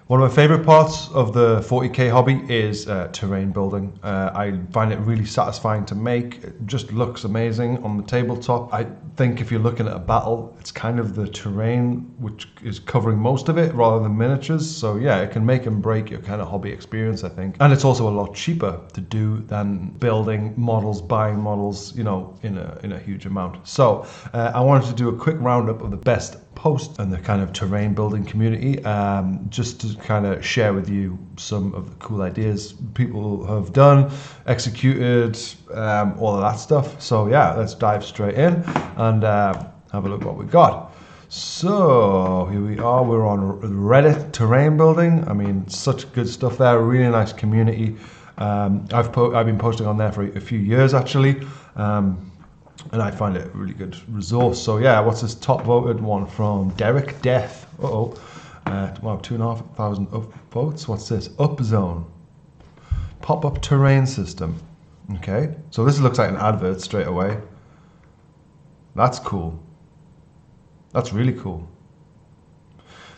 One of my favorite parts of the 40k hobby is terrain building. I find it really satisfying to make. It just looks amazing on the tabletop. I think if you're looking at a battle, it's kind of the terrain which is covering most of it rather than miniatures. So yeah, it can make and break your kind of hobby experience, I think. And it's also a lot cheaper to do than building models, buying models, you know, in a huge amount. So I wanted to do a quick roundup of the best posts in the kind of terrain building community, just to kind of share with you some of the cool ideas people have done, executed, all of that stuff. So yeah, let's dive straight in and have a look what we got. So here we are, we're on Reddit terrain building. I mean, such good stuff there, really nice community. I've been posting on there for a few years actually. And I find it a really good resource. So yeah, what's this top voted one from Derek Death? Wow, 2,500 votes. What's this? Upzone. Pop-up terrain system. Okay, so this looks like an advert straight away. That's cool. That's really cool.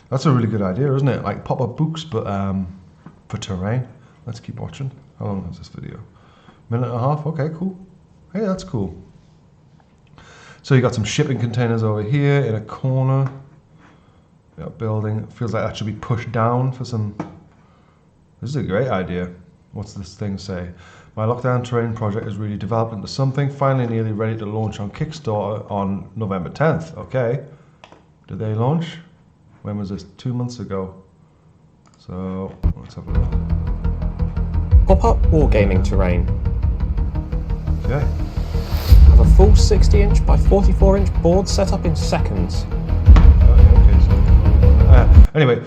That's a really good idea, isn't it? Like pop-up books, but for terrain. Let's keep watching. How long is this video? Minute and a half. Okay, cool. Hey, that's cool. So you got some shipping containers over here in a corner. Yeah, building. It feels like that should be pushed down for some. This is a great idea. What's this thing say? My lockdown terrain project is really developed into something. Finally, nearly ready to launch on Kickstarter on November 10th. Okay. Did they launch? When was this? 2 months ago. So let's have a look. Pop-up wargaming terrain. Okay. Have a full 60-inch by 44-inch board set up in seconds. Okay, so anyway,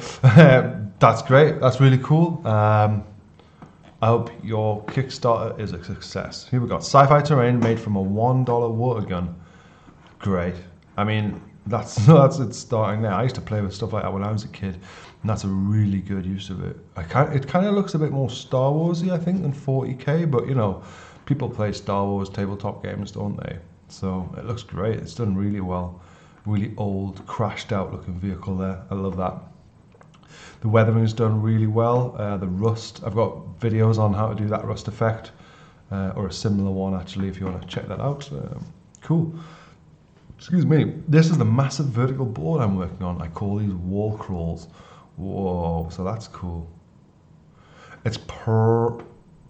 that's great. That's really cool. I hope your Kickstarter is a success. Here we got SciFi terrain made from a $1 water gun. Great. I mean, that's it starting there. I used to play with stuff like that when I was a kid, and that's a really good use of it. It kind of looks a bit more Star Warsy, I think, than 40k, but you know, people play Star Wars tabletop games, don't they? So it looks great. It's done really well. Really old, crashed out looking vehicle there. I love that. The weathering is done really well. The rust, I've got videos on how to do that rust effect, or a similar one actually, if you want to check that out. Cool. Excuse me. This is the massive vertical board I'm working on. I call these wall crawls. Whoa, so that's cool. It's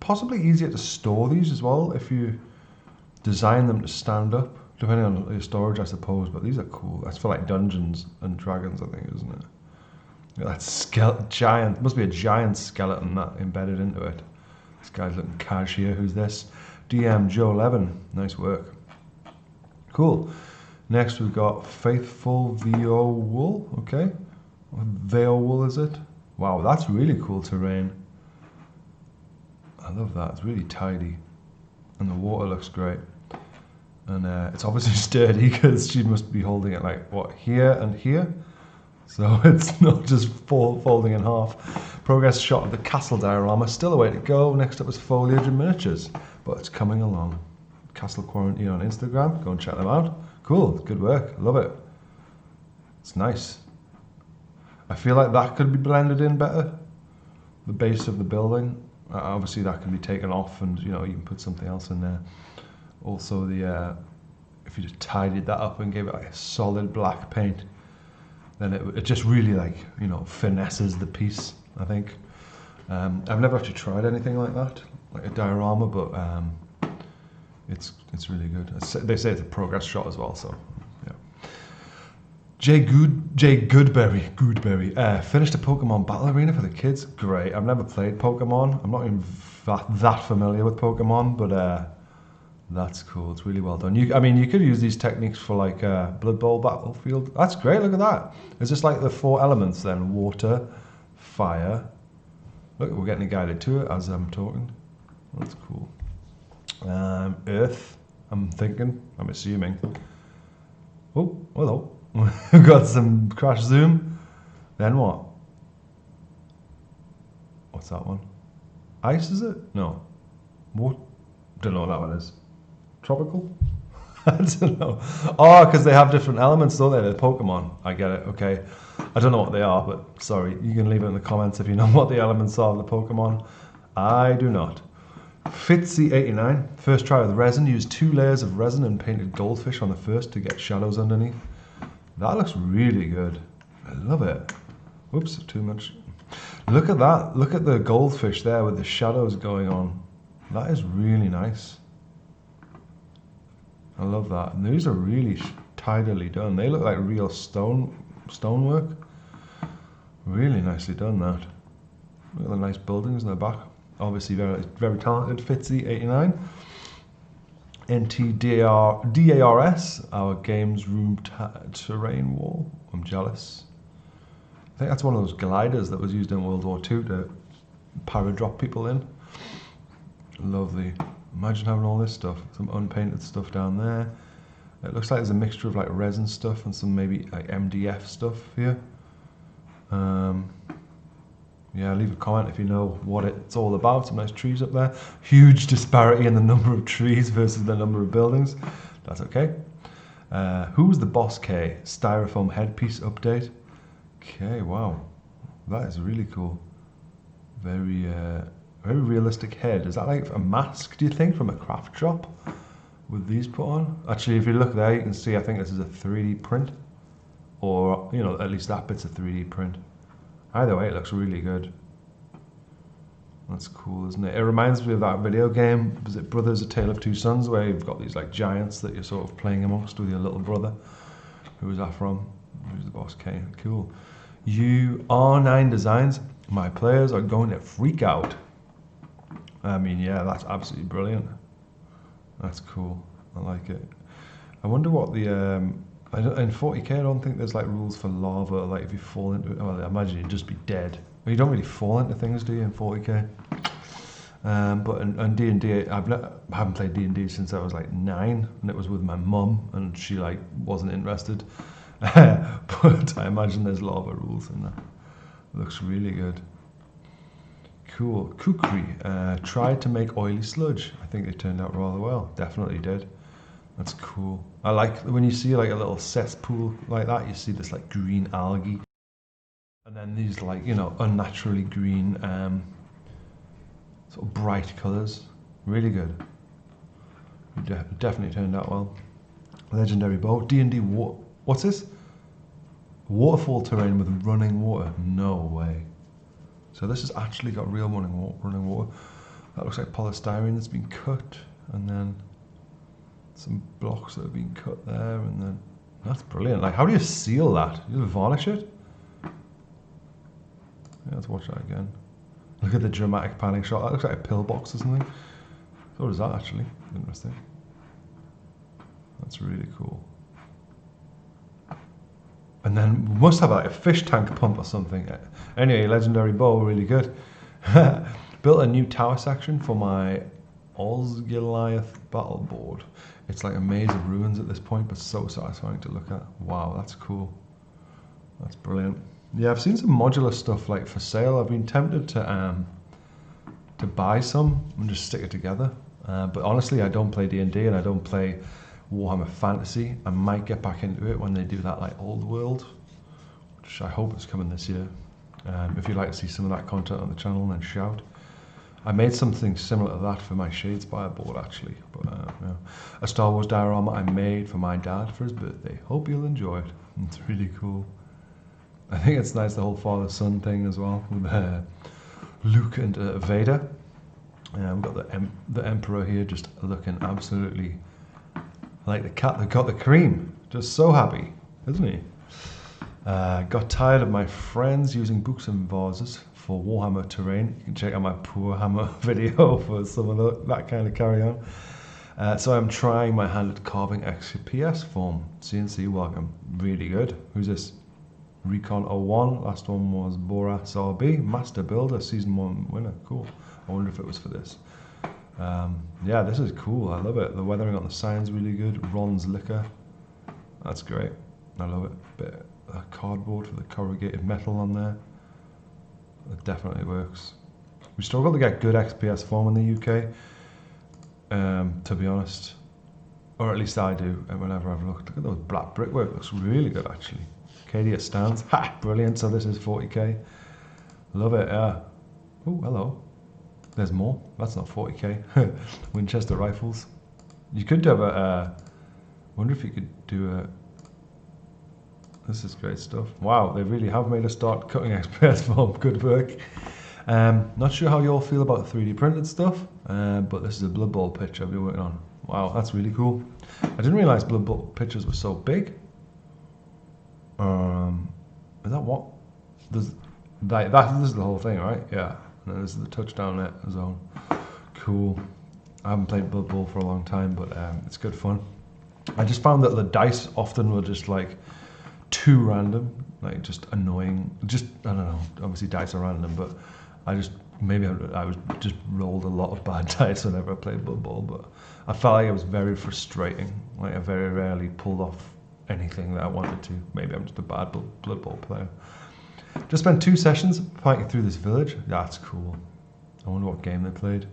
possibly easier to store these as well if you design them to stand up, depending on your storage, I suppose. But these are cool. That's for like Dungeons and Dragons, I think, isn't it? That giant, must be a giant skeleton that embedded into it. This guy's looking cash here. Who's this? DM Joe Levin. Nice work. Cool. Next we've got Faithful VO Wool. Okay. VO Wool is it? Wow, that's really cool terrain. I love that. It's really tidy. And the water looks great. And it's obviously sturdy because she must be holding it like, what, here and here? So it's not just folding in half. Progress shot of the castle diorama. Still a way to go. Next up is foliage and miniatures. But it's coming along. Castle Quarantine on Instagram. Go and check them out. Cool. Good work. Love it. It's nice. I feel like that could be blended in better. The base of the building. Obviously that can be taken off and you know you can put something else in there. Also the if you just tidied that up and gave it like a solid black paint, then it just really like, you know, finesses the piece, I think. I've never actually tried anything like that, like a diorama, but it's really good. They say it's a progress shot as well, so yeah. Goodberry, finished a Pokemon Battle Arena for the kids. Great. I've never played Pokemon. I'm not even that familiar with Pokemon, but that's cool. It's really well done. I mean, you could use these techniques for like Bloodball Battlefield. That's great. Look at that. Is this like the 4 elements then? Water, fire. Look, we're getting a guided tour as I'm talking. That's cool. Earth. I'm assuming. Oh, hello. We've got some crash zoom. Then what? What's that one? Ice, is it? No. What? Don't know what that one is. Tropical? I don't know. Oh, because they have different elements, don't they? They're Pokemon. I get it. Okay. I don't know what they are, but sorry. You can leave it in the comments if you know what the elements are of the Pokemon. I do not. Fitzy89. First try with resin. Used 2 layers of resin and painted goldfish on the first to get shadows underneath. That looks really good. I love it. Oops, too much. Look at that. Look at the goldfish there with the shadows going on. That is really nice. I love that. And these are really tidily done. They look like real stonework. Really nicely done, that. Look at the nice buildings in the back. Obviously very talented, Fitzy89. NTRDars, our games room terrain wall. I'm jealous. I think that's one of those gliders that was used in World War II to paradrop people in. Lovely. Imagine having all this stuff. Some unpainted stuff down there. It looks like there's a mixture of like resin stuff and some maybe like MDF stuff here. Yeah, leave a comment if you know what it's all about. Some nice trees up there. Huge disparity in the number of trees versus the number of buildings. That's okay. Who's the BossK? Styrofoam headpiece update. Okay, wow. That is really cool. Very realistic head. Is that like a mask, do you think, from a craft shop with these put on? Actually, if you look there, you can see I think this is a 3D print. Or, you know, at least that bit's a 3D print. Either way, it looks really good. That's cool, isn't it? It reminds me of that video game, was it Brothers: A Tale of Two Sons, where you've got these like giants that you're sort of playing amongst with your little brother. Who was that from? Who's the BossK? Cool. R9 Designs. My players are going to freak out. I mean, yeah, that's absolutely brilliant. That's cool. I like it. I wonder what the in 40k, I don't think there's like rules for lava. Like if you fall into it, well, I imagine you'd just be dead. Well, you don't really fall into things, do you, in 40k? But in D&D, I haven't played D&D since I was like 9, and it was with my mum, and she like wasn't interested. But I imagine there's lava rules in that. Looks really good. Cool. Kukri tried to make oily sludge. I think they turned out rather well. Definitely did. That's cool. I like when you see like a little cesspool like that, you see this like green algae. And then these like, you know, unnaturally green, sort of bright colours. Really good. Definitely turned out well. Legendary bow. D&D what's this? Waterfall terrain with running water. No way. So this has actually got real running water. That looks like polystyrene that's been cut, and then some blocks that have been cut there, and then that's brilliant. Like, how do you seal that? You just varnish it? Yeah, let's watch that again. Look at the dramatic panning shot. That looks like a pillbox or something. So does that actually. Interesting. That's really cool. And then we must have like a fish tank pump or something. Anyway, legendary bow, really good. Built a new tower section for my Osgiliath battle board. It's like a maze of ruins at this point, but so satisfying to look at. Wow, that's cool. That's brilliant. Yeah, I've seen some modular stuff like for sale. I've been tempted to buy some and just stick it together. But honestly, I don't play D&D and I don't play Warhammer Fantasy. I might get back into it when they do that like old world, which I hope is coming this year. If you'd like to see some of that content on the channel, then shout. I made something similar to that for my Shadespire board actually, but yeah. A Star Wars diorama I made for my dad for his birthday. Hope you'll enjoy it. It's really cool. I think it's nice, the whole father-son thing as well, with Luke and Vader. We've got the Emperor here just looking absolutely like the cat that got the cream. Just so happy, isn't he? Got tired of my friends using books and vases for Warhammer terrain. You can check out my Poor Hammer video for some of that kind of carry on. So I'm trying my hand at carving XPS Form. CNC, welcome. Really good. Who's this? Recon 01. Last one was Boras RB. Master Builder, Season 1 winner. Cool. I wonder if it was for this. Yeah, this is cool. I love it. The weathering on the sign's really good. Ron's Liquor. That's great. I love it. Bit of cardboard for the corrugated metal on there. It definitely works. We struggle to get good XPS Form in the UK. To be honest, Or at least I do whenever I've looked. Look at those black brickwork, looks really good actually. KD it stands. Ha! Brilliant, so this is 40k. Love it, yeah. Oh, hello. There's more. That's not 40k. Winchester rifles. You could have a... wonder if you could do a... This is great stuff. Wow, they really have made us start cutting XPS Form. Good work. Not sure how you all feel about 3D printed stuff, but this is a Bloodball picture I've been working on. Wow, that's really cool. I didn't realise Bloodball pictures were so big. Is that what? This is the whole thing, right? Yeah. And this is the touchdown net zone. Cool. I haven't played Bloodball for a long time, but it's good fun. I just found that the dice often were just like too random, like just annoying. Just, I don't know, obviously dice are random, but I just, maybe I was just rolled a lot of bad dice whenever I played Bloodball, but I felt like it was very frustrating. Like I very rarely pulled off anything that I wanted to. Maybe I'm just a bad Bloodball player. Just spent 2 sessions fighting through this village. That's cool. I wonder what game they played.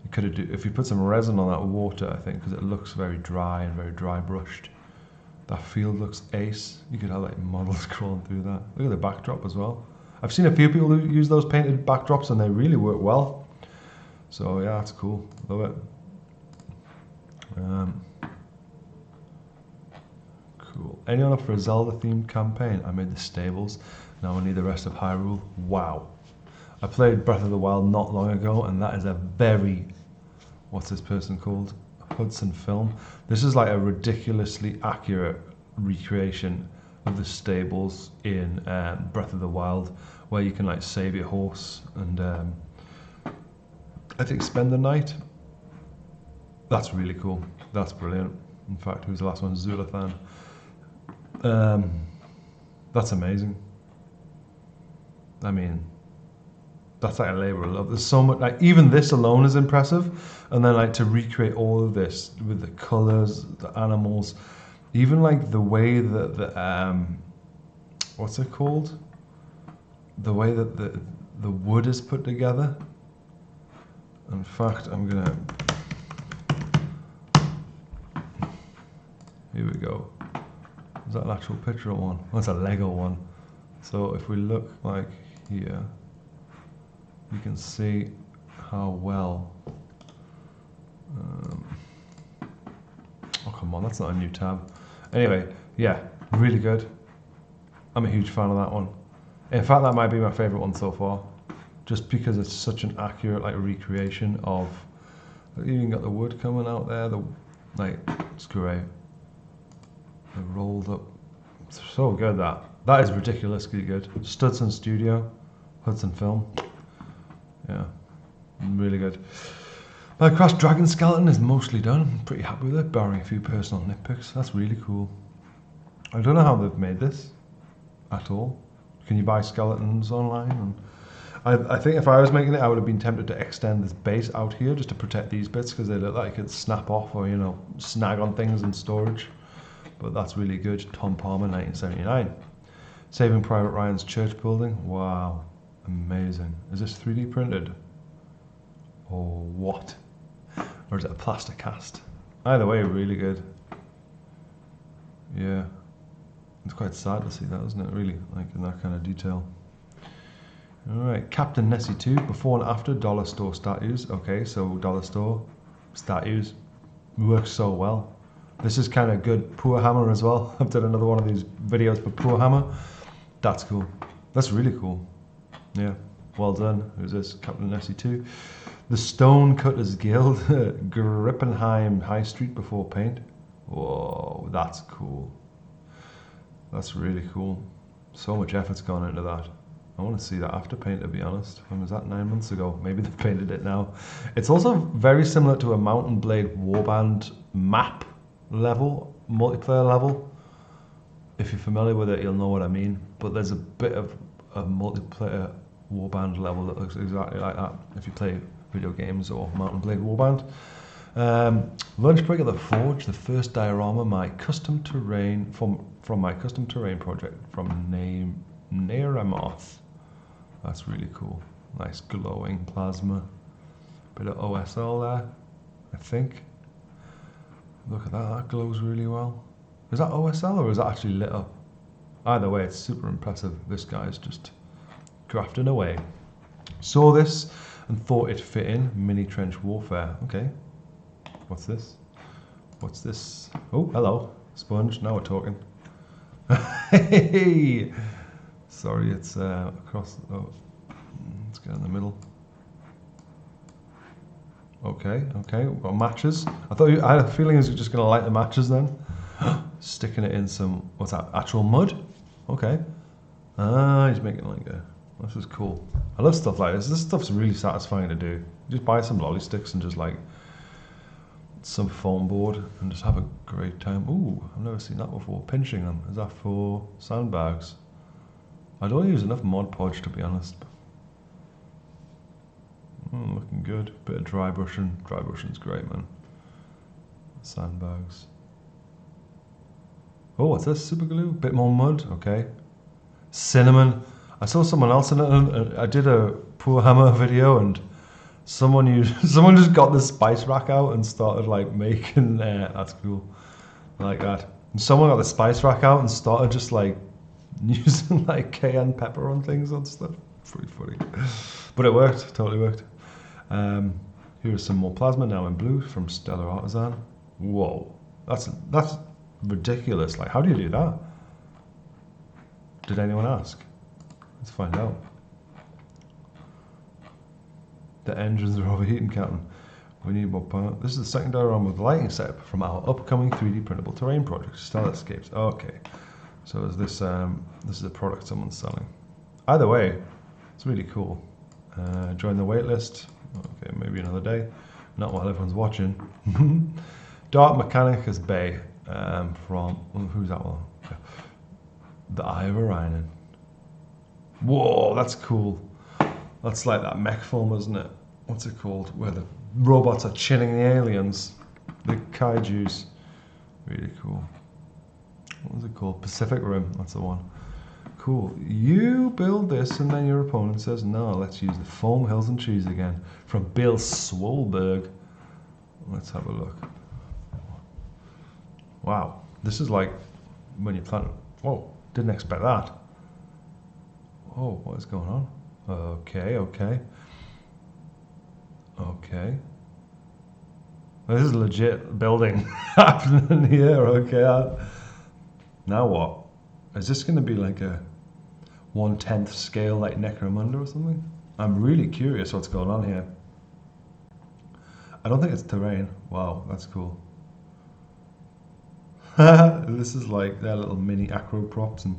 You could have if you put some resin on that water, I think, because it looks very dry and very dry brushed. That field looks ace. You could have like models crawling through that. Look at the backdrop as well. I've seen a few people who use those painted backdrops and they really work well. So yeah, that's cool. Love it. Cool. Anyone up for a Zelda themed campaign? I made the stables. Now I need the rest of Hyrule. Wow. I played Breath of the Wild not long ago, and that is a very, what's this person called? Hudson film. This is like a ridiculously accurate recreation of the stables in Breath of the Wild, where you can like save your horse and I think spend the night. That's really cool. That's brilliant. In fact, who's the last one? Zulathan. That's amazing. I mean, that's like a labor of love. There's so much, like even this alone is impressive, and then like to recreate all of this with the colors, the animals, even like the way that the what's it called? The way that the wood is put together. In fact, I'm gonna. Here we go. Is that an actual picture of one? That's a Lego one. So if we look like here, you can see how well. Oh come on, that's not a new tab. Anyway, yeah, really good. I'm a huge fan of that one. In fact, that might be my favourite one so far, just because it's such an accurate like recreation of. You even got the wood coming out there. It's great. The rolled up, it's so good that. That is ridiculously good. Studson Studio, Hudson Film. Yeah, really good. My Cross Dragon Skeleton is mostly done. I'm pretty happy with it, barring a few personal nitpicks. That's really cool. I don't know how they've made this at all. Can you buy skeletons online? And I think if I was making it, I would have been tempted to extend this base out here just to protect these bits because they look like it snap off or, you know, snag on things in storage. But that's really good. Tom Palmer, 1979. Saving Private Ryan's church building. Wow, amazing. Is this 3D printed? Or what? Or is it a plaster cast? Either way, really good. Yeah. It's quite sad to see that, isn't it? Really, like in that kind of detail. Alright, Captain Nessie 2, before and after dollar store statues. Okay, so dollar store statues works so well. This is kind of good. Poor Hammer as well. I've done another one of these videos for Poor Hammer. That's cool. That's really cool. Yeah, well done. Who's this? Captain Nessie 2. The Stonecutters Guild, Grippenheim High Street before paint. Whoa, that's cool. That's really cool. So much effort's gone into that. I want to see that after paint, to be honest. When was that? 9 months ago. Maybe they've painted it now. It's also very similar to a Mountain Blade Warband map level, multiplayer level. If you're familiar with it, you'll know what I mean. But there's a bit of a multiplayer Warband level that looks exactly like that if you play video games or Mountain Blade Warband. Lunch break at the Forge, the first diorama, my custom terrain from my custom terrain project from Neiramoth. That's really cool. Nice glowing plasma. Bit of OSL there, I think. Look at that, that glows really well. Is that OSL or is that actually lit up? Either way, it's super impressive. This guy's just crafting away. Saw this and thought it'd fit in. Mini trench warfare. Okay. What's this? What's this? Oh, hello. Sponge. Now we're talking. Hey! Sorry, it's across. Oh, let's get in the middle. Okay, okay. We've got matches. I had a feeling he was just going to light the matches then. Sticking it in some, what's that? Actual mud? Okay. Ah, he's making like a. This is cool. I love stuff like this. This stuff's really satisfying to do. Just buy some lolly sticks and just like some foam board and just have a great time. Ooh, I've never seen that before. Pinching them. Is that for sandbags? I don't use enough Mod Podge to be honest. Looking good. Bit of dry brushing. Dry brushing's great, man. Sandbags. Oh, what's this? Super glue? Bit more mud. Okay. Cinnamon. I saw someone else in it. I did a Warhammer video and someone just got the spice rack out and started like making. That's cool. I like that. And someone got the spice rack out and started just like using like cayenne pepper on things and stuff. Pretty funny, but it worked. Totally worked. Here's some more plasma now in blue from Stellar Artisan. Whoa, that's ridiculous. Like, how do you do that? Did anyone ask? Let's find out. The engines are overheating, Captain. We need more power. This is the second diorama with lighting setup from our upcoming 3D printable terrain project, Stellarscapes. Okay, so is this is a product someone's selling. Either way, it's really cool. Join the waitlist. Okay, maybe another day. Not while everyone's watching. Dark Mechanicus Bay from who's that one? The Eye of Orion. Whoa, that's cool. That's like that mech film, isn't it? What's it called? Where the robots are chinning the aliens. The kaijus. Really cool. What was it called? Pacific Rim, that's the one. Cool. You build this and then your opponent says, no, let's use the foam hills and trees again. From Bill Swolberg. Let's have a look. Wow. This is like when you plant. Whoa, didn't expect that. Oh, what is going on? Okay, okay. Okay. This is legit building happening here, okay. Now what? Is this going to be like a 1/10 scale like Necromunda or something? I'm really curious what's going on here. I don't think it's terrain. Wow, that's cool. This is like their little mini acro props and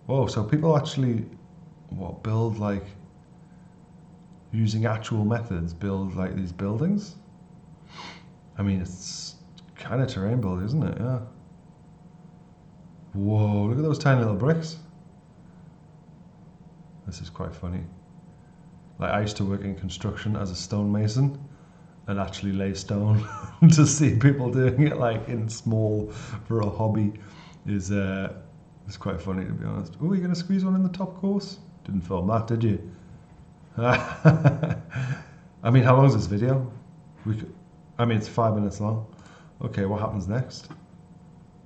whoa, so people actually build like using actual methods, build like these buildings? I mean, it's kind of terrain building, isn't it? Yeah. Whoa, look at those tiny little bricks. This is quite funny. Like, I used to work in construction as a stonemason and actually lay stone. To see people doing it like in small for a hobby is it's quite funny, to be honest. Oh, you're going to squeeze one in the top course? Didn't film that, did you? I mean, how long is this video? I mean, it's 5 minutes long. Okay, what happens next?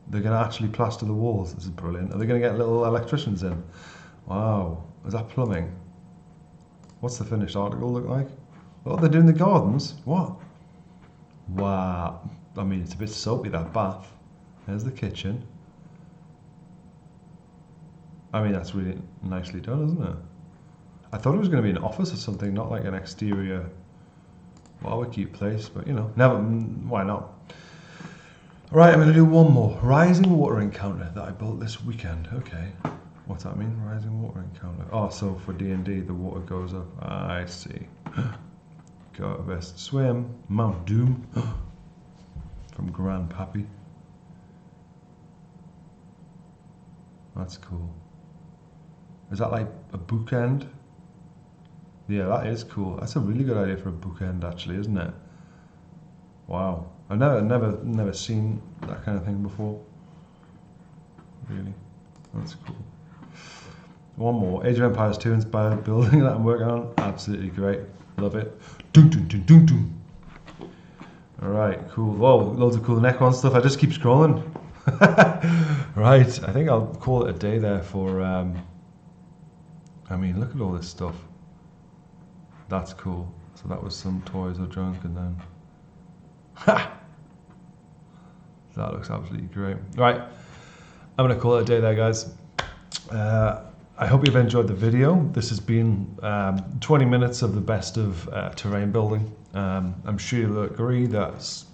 They're going to actually plaster the walls. This is brilliant. Are they going to get little electricians in? Wow. Is that plumbing? What's the finished article look like? Oh, they're doing the gardens? What? Wow. I mean, it's a bit soapy, that bath. There's the kitchen. I mean, that's really nicely done, isn't it? I thought it was going to be an office or something, not like an exterior barbecue place, but you know, never. Why not? Right, I'm going to do one more. Rising water encounter that I built this weekend. Okay. What's that mean? Rising water encounter. Oh, so for D&D, the water goes up. I see. Go to best swim. Mount Doom. From Grandpappy. That's cool. Is that like a bookend? Yeah, that is cool. That's a really good idea for a bookend, actually, isn't it? Wow. I've never seen that kind of thing before. Really. That's cool. One more. Age of Empires 2 inspired building that I'm working on. Absolutely great. Love it. Doom, doom, doom, doom, doom. Alright, cool. Whoa, loads of cool Necron stuff. I just keep scrolling. Right, I think I'll call it a day there for, I mean, look at all this stuff. That's cool. So that was some toys or junk, and then... Ha! That looks absolutely great. Right, I'm going to call it a day there, guys. I hope you've enjoyed the video. This has been 20 minutes of the best of terrain building. I'm sure you'll agree that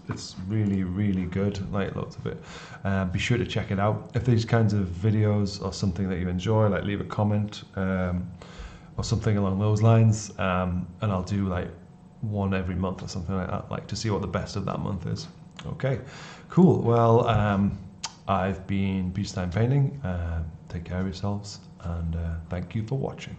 it's really, really good, like loads of it. Be sure to check it out. If these kinds of videos are something that you enjoy, like leave a comment or something along those lines, and I'll do like one every month or something like that, like to see what the best of that month is. Okay, cool. Well, I've been Beastime Painting. Take care of yourselves, and thank you for watching.